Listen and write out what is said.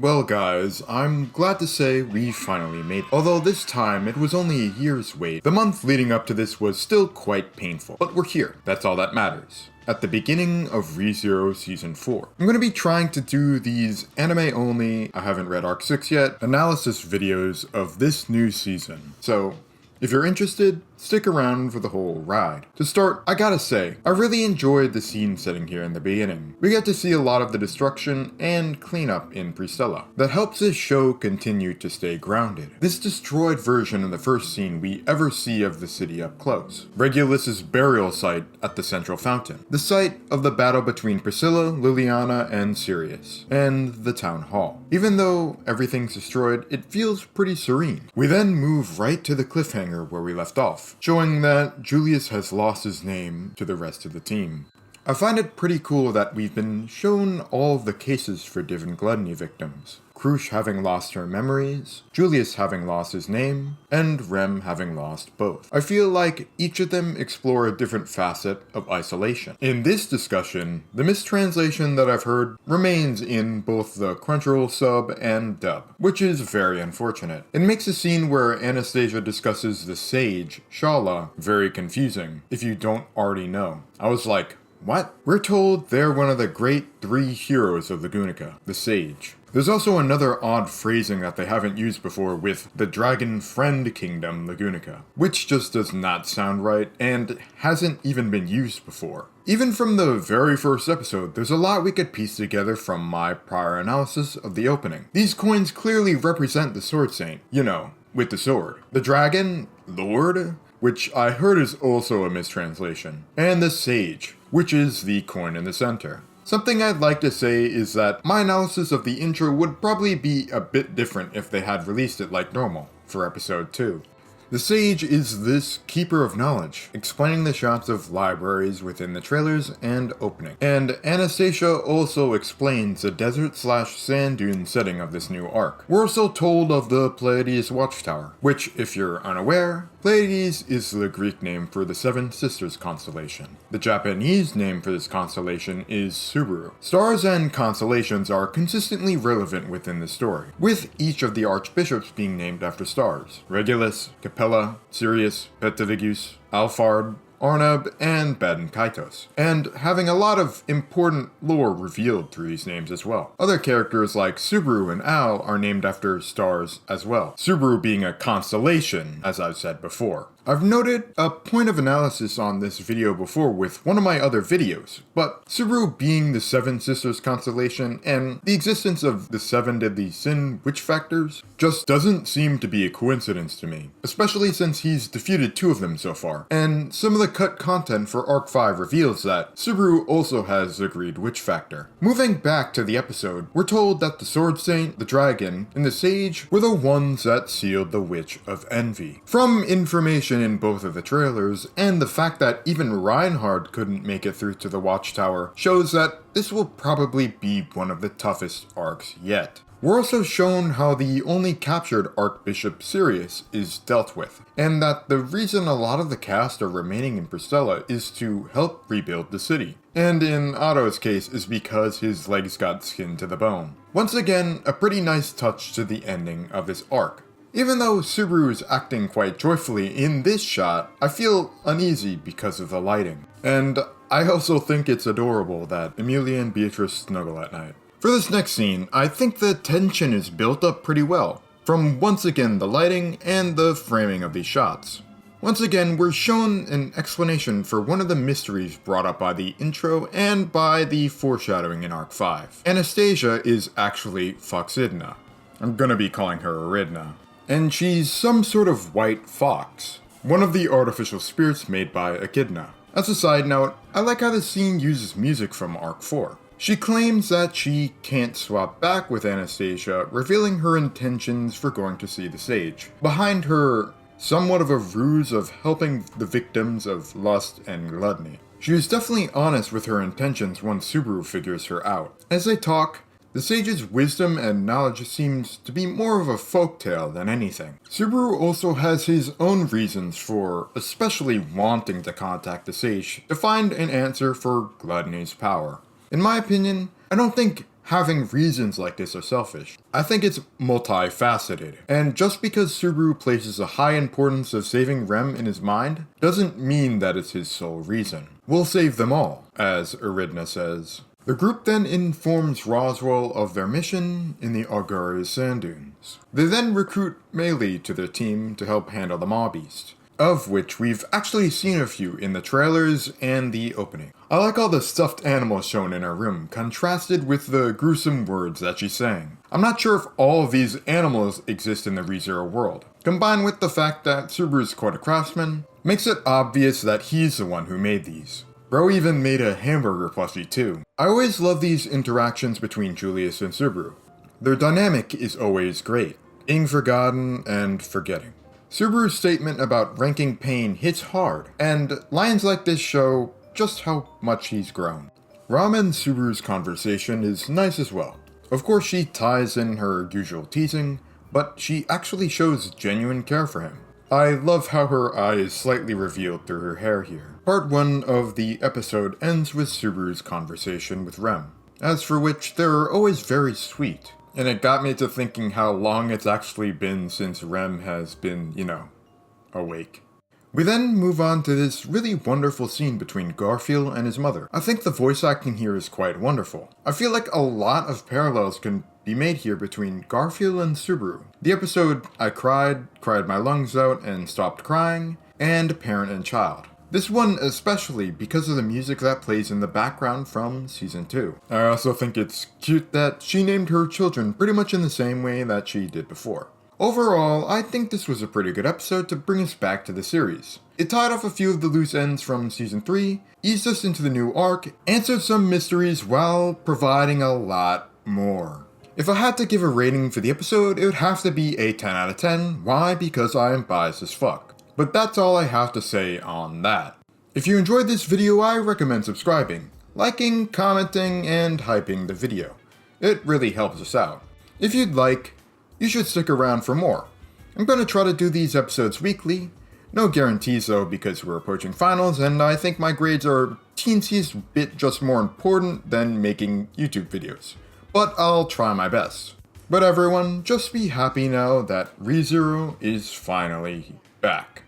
Well guys, I'm glad to say we finally made it. Although this time it was only a year's wait. The month leading up to this was still quite painful, but we're here. That's all that matters. At the beginning of ReZero Season 4. I'm going to be trying to do these anime only, I haven't read Arc 6 yet, analysis videos of this new season. So, if you're interested, stick around for the whole ride. To start, I gotta say, I really enjoyed the scene setting here in the beginning. We get to see a lot of the destruction and cleanup in Pristella. That helps this show continue to stay grounded. This destroyed version of the first scene we ever see of the city up close. Regulus's burial site at the central fountain. The site of the battle between Priscilla, Liliana, and Sirius. And the town hall. Even though everything's destroyed, it feels pretty serene. We then move right to the cliffhanger where we left off, showing that Julius has lost his name to the rest of the team. I find it pretty cool that we've been shown all of the cases for different gluttony victims. Krush having lost her memories, Julius having lost his name, and Rem having lost both. I feel like each of them explore a different facet of isolation. In this discussion, the mistranslation that I've heard remains in both the Crunchyroll sub and dub, which is very unfortunate. It makes a scene where Anastasia discusses the sage, Shala, very confusing, if you don't already know. I was like, what? We're told they're one of the great three heroes of Lagunica, the Sage. There's also another odd phrasing that they haven't used before with the Dragon Friend Kingdom Lagunica, which just does not sound right and hasn't even been used before. Even from the very first episode, there's a lot we could piece together from my prior analysis of the opening. These coins clearly represent the Sword Saint, you know, with the sword. The dragon, Lord, which I heard is also a mistranslation, and the Sage, which is the coin in the center. Something I'd like to say is that my analysis of the intro would probably be a bit different if they had released it like normal for episode 2. The Sage is this keeper of knowledge, explaining the shots of libraries within the trailers and opening. And Anastasia also explains the desert/sand dune setting of this new arc. We're also told of the Pleiades Watchtower, which, if you're unaware, Pleiades is the Greek name for the Seven Sisters constellation. The Japanese name for this constellation is Subaru. Stars and constellations are consistently relevant within the story, with each of the archbishops being named after stars. Regulus, Capella, Sirius, Petavigus, Alphard, Arnab, and Baden Kaitos, and having a lot of important lore revealed through these names as well. Other characters like Subaru and Al are named after stars as well, Subaru being a constellation, as I've said before. I've noted a point of analysis on this video before with one of my other videos, but Subaru being the Seven Sisters constellation and the existence of the Seven Deadly Sin witch factors just doesn't seem to be a coincidence to me, especially since he's defeated 2 of them so far, and some of the cut content for Arc 5 reveals that Subaru also has the greed witch factor. Moving back to the episode, we're told that the Sword Saint, the Dragon, and the Sage were the ones that sealed the Witch of Envy. From information in both of the trailers, and the fact that even Reinhard couldn't make it through to the Watchtower shows that this will probably be one of the toughest arcs yet. We're also shown how the only captured Archbishop Sirius is dealt with, and that the reason a lot of the cast are remaining in Pristella is to help rebuild the city. And in Otto's case is because his legs got skinned to the bone. Once again, a pretty nice touch to the ending of this arc. Even though Subaru is acting quite joyfully in this shot, I feel uneasy because of the lighting. And I also think it's adorable that Emilia and Beatrice snuggle at night. For this next scene, I think the tension is built up pretty well, from once again the lighting and the framing of these shots. Once again, we're shown an explanation for one of the mysteries brought up by the intro and by the foreshadowing in Arc 5. Anastasia is actually Foxidna. I'm gonna be calling her Aridna. And she's some sort of white fox, one of the artificial spirits made by Echidna. As a side note, I like how the scene uses music from Arc 4. She claims that she can't swap back with Anastasia, revealing her intentions for going to see the Sage. Behind her, somewhat of a ruse of helping the victims of lust and gluttony. She is definitely honest with her intentions once Subaru figures her out. As they talk, the Sage's wisdom and knowledge seems to be more of a folktale than anything. Subaru also has his own reasons for especially wanting to contact the Sage to find an answer for gluttony's power. In my opinion, I don't think having reasons like this are selfish. I think it's multifaceted. And just because Subaru places a high importance of saving Rem in his mind, doesn't mean that it's his sole reason. We'll save them all, as Eridna says. The group then informs Roswell of their mission in the Argaria sand dunes. They then recruit Melee to their team to help handle the Maw Beast, of which we've actually seen a few in the trailers and the opening. I like all the stuffed animals shown in her room, contrasted with the gruesome words that she's saying. I'm not sure if all of these animals exist in the ReZero world. Combined with the fact that Subaru's quite a craftsman, makes it obvious that he's the one who made these. Bro even made a hamburger plushie too. I always love these interactions between Julius and Subaru. Their dynamic is always great, being forgotten and forgetting. Subaru's statement about ranking pain hits hard, and lines like this show just how much he's grown. Ram and Subaru's conversation is nice as well. Of course she ties in her usual teasing, but she actually shows genuine care for him. I love how her eye is slightly revealed through her hair here. Part 1 of the episode ends with Subaru's conversation with Rem, as for which they're always very sweet. And it got me to thinking how long it's actually been since Rem has been, awake. We then move on to this really wonderful scene between Garfield and his mother. I think the voice acting here is quite wonderful. I feel like a lot of parallels can be made here between Garfield and Subaru. The episode I cried my lungs out and stopped crying, and Parent and Child. This one especially because of the music that plays in the background from Season 2. I also think it's cute that she named her children pretty much in the same way that she did before. Overall, I think this was a pretty good episode to bring us back to the series. It tied off a few of the loose ends from Season 3, eased us into the new arc, answered some mysteries while providing a lot more. If I had to give a rating for the episode, it would have to be a 10 out of 10. Why? Because I am biased as fuck. But that's all I have to say on that. If you enjoyed this video, I recommend subscribing, liking, commenting, and hyping the video. It really helps us out. If you'd like, you should stick around for more. I'm going to try to do these episodes weekly. No guarantees though, because we're approaching finals and I think my grades are a teensy bit just more important than making YouTube videos. But I'll try my best. But everyone, just be happy now that ReZero is finally back.